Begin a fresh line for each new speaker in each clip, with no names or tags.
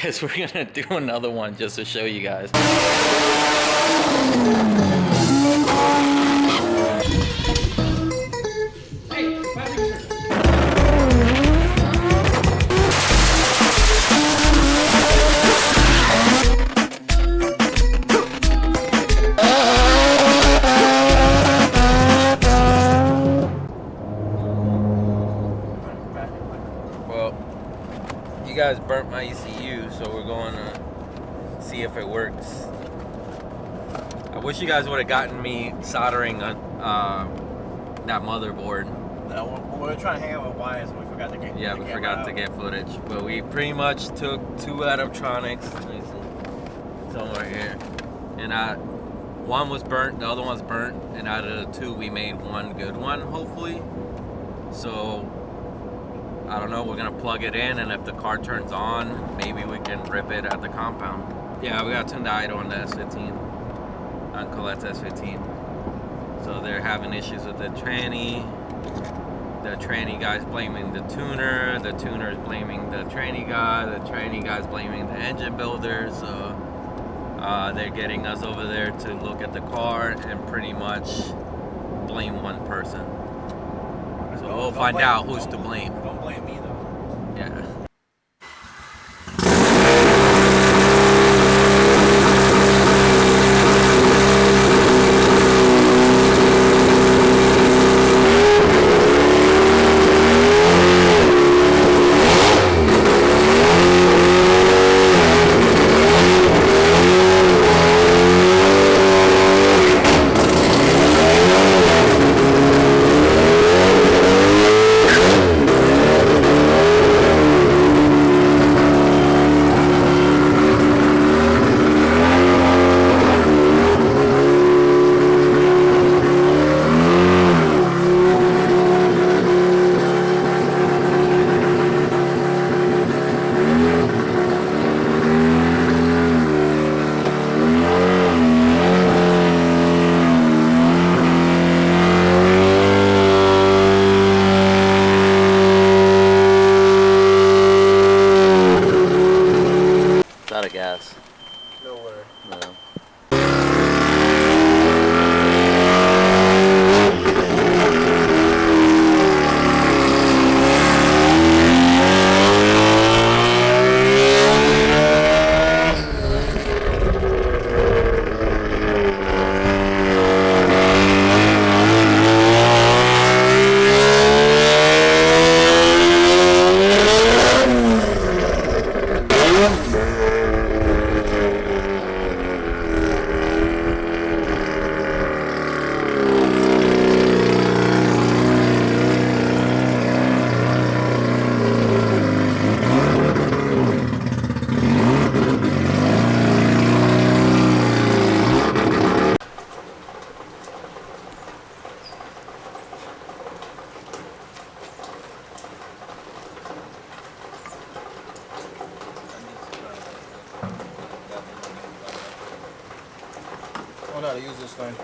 guess we're gonna do another one just to show you guys. Well, you guys burnt my ECU, so we're going to see if it works. I wish you guys would have gotten me soldering on that motherboard.
No, we're trying to hang out with wires and we forgot to get
we forgot to get footage. But we pretty much took 2 electronics. Somewhere here. And one was burnt, the other one's burnt. And out of the 2, we made one good one, hopefully. So, I don't know, we're going to plug it in. And if the car turns on, maybe we can rip it at the compound. Yeah, we got to tune the idle on the S15. On Colette's S15. So they're having issues with the tranny. The tranny guy's blaming the tuner. The tuner's blaming the tranny guy. The tranny guy's blaming the engine builder. So they're getting us over there to look at the car and pretty much blame one person. So we'll find out who's to blame.
Don't blame me though.
Yeah. Out of gas.
Nowhere.
No.
I don't know how to use this thing.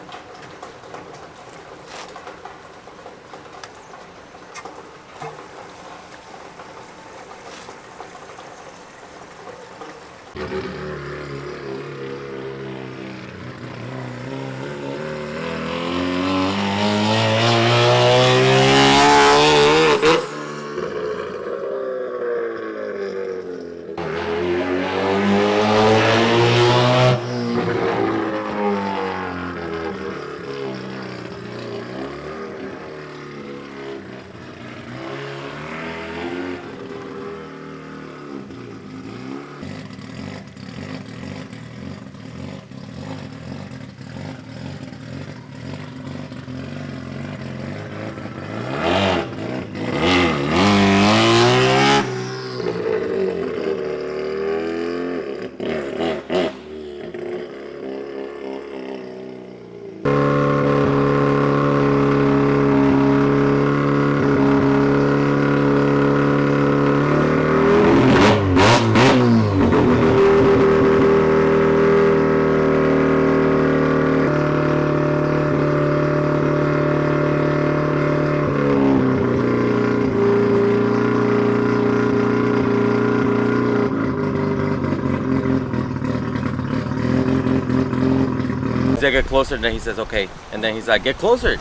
I get closer, then he says, okay. And then he's like, get closer.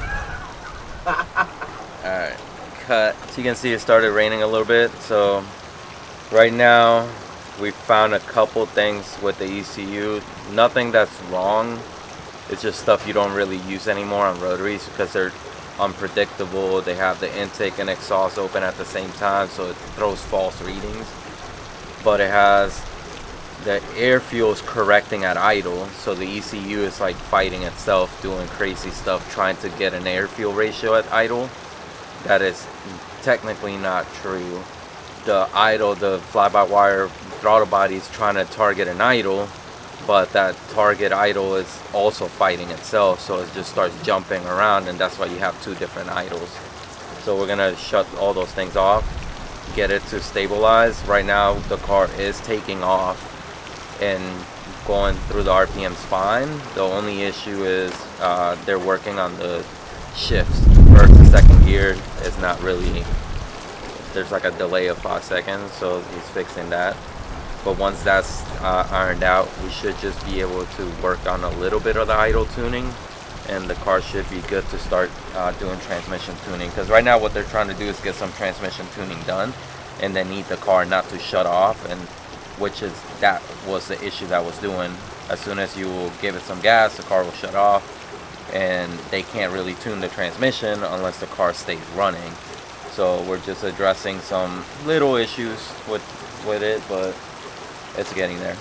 Alright, cut. So you can see it started raining a little bit. So right now, we found a couple things with the ECU. Nothing that's wrong. It's just stuff you don't really use anymore on rotaries because they're unpredictable. They have the intake and exhaust open at the same time, so it throws false readings. But it has the air fuel is correcting at idle, so the ECU is like fighting itself, doing crazy stuff, trying to get an air fuel ratio at idle. That is technically not true. The idle, the fly-by-wire throttle body is trying to target an idle, but that target idle is also fighting itself, so it just starts jumping around, and that's why you have two different idles. So we're gonna shut all those things off, get it to stabilize. Right now the car is taking off and going through the RPMs fine. The only issue is they're working on the shifts. First and second gear is not really, there's like a delay of 5 seconds, so he's fixing that. But once that's ironed out, we should just be able to work on a little bit of the idle tuning, and the car should be good to start doing transmission tuning. Because right now what they're trying to do is get some transmission tuning done, and then need the car not to shut off, and that was the issue that was doing. As soon as you give it some gas, the car will shut off, and they can't really tune the transmission unless the car stays running. So we're just addressing some little issues with it, but it's getting there.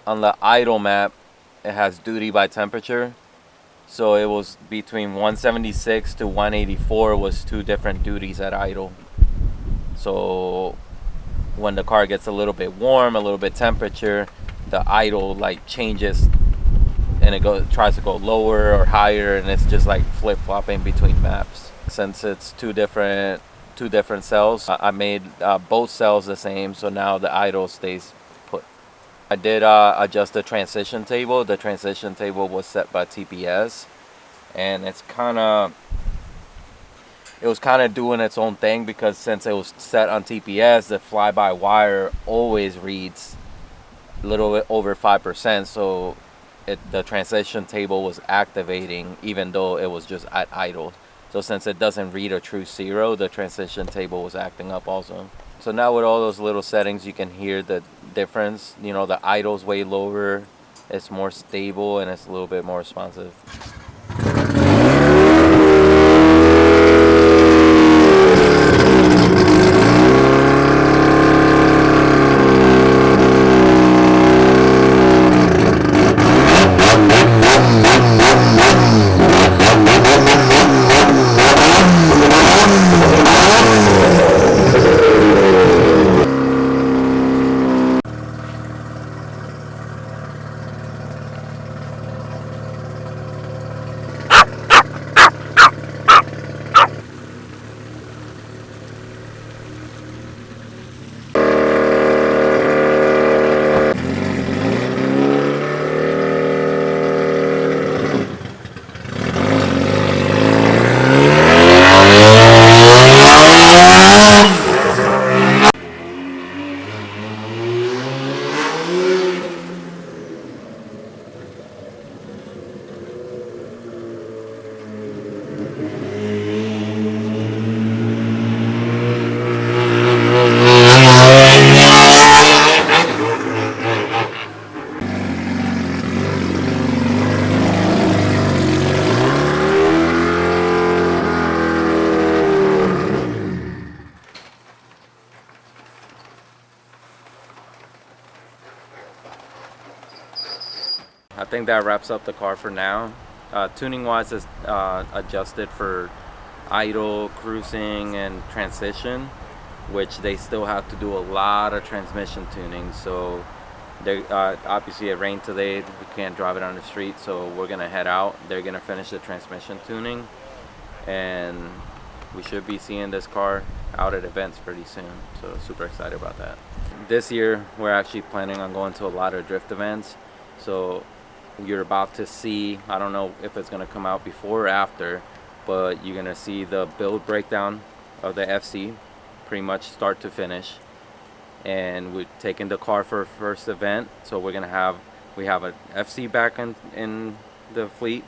On the idle map, it has duty by temperature. So it was between 176 to 184 was two different duties at idle. So when the car gets a little bit warm, a little bit temperature, the idle like changes, and it tries to go lower or higher, and it's just like flip-flopping between maps. Since it's two different cells, I made both cells the same, so now the idle stays put. I did adjust the transition table. The transition table was set by TPS, and it was kind of doing its own thing, because since it was set on TPS, the fly-by-wire always reads a little bit over 5%, so the transition table was activating even though it was just at idle. So since it doesn't read a true 0, the transition table was acting up also. So now with all those little settings, you can hear the difference. You know, the idle's way lower, it's more stable, and it's a little bit more responsive. think that wraps up the car for now. Tuning wise is adjusted for idle, cruising, and transition, which they still have to do a lot of transmission tuning. So they obviously it rained today, we can't drive it on the street, so we're gonna head out. They're gonna finish the transmission tuning, and we should be seeing this car out at events pretty soon, so super excited about that. This year we're actually planning on going to a lot of drift events, so you're about to see, I don't know if it's gonna come out before or after, but you're gonna see the build breakdown of the FC, pretty much start to finish. And we're taking the car for first event, so we have an FC back in the fleet.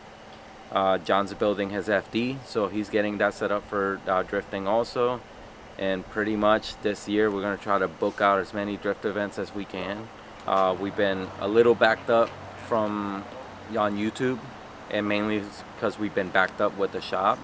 John's building his FD, so he's getting that set up for drifting also. And pretty much this year we're gonna try to book out as many drift events as we can. We've been a little backed up from on YouTube, and mainly because we've been backed up with the shop.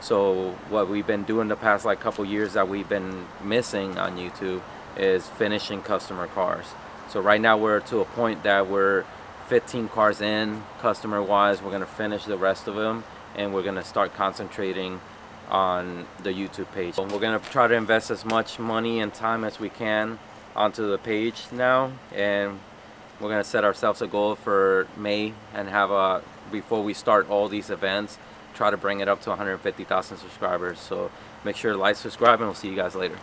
So what we've been doing the past like couple years that we've been missing on YouTube is finishing customer cars. So right now we're to a point that we're 15 cars in customer wise. We're gonna finish the rest of them, and we're gonna start concentrating on the YouTube page. So we're gonna try to invest as much money and time as we can onto the page now, and we're gonna set ourselves a goal for May and have before we start all these events, try to bring it up to 150,000 subscribers. So make sure to like, subscribe, and we'll see you guys later.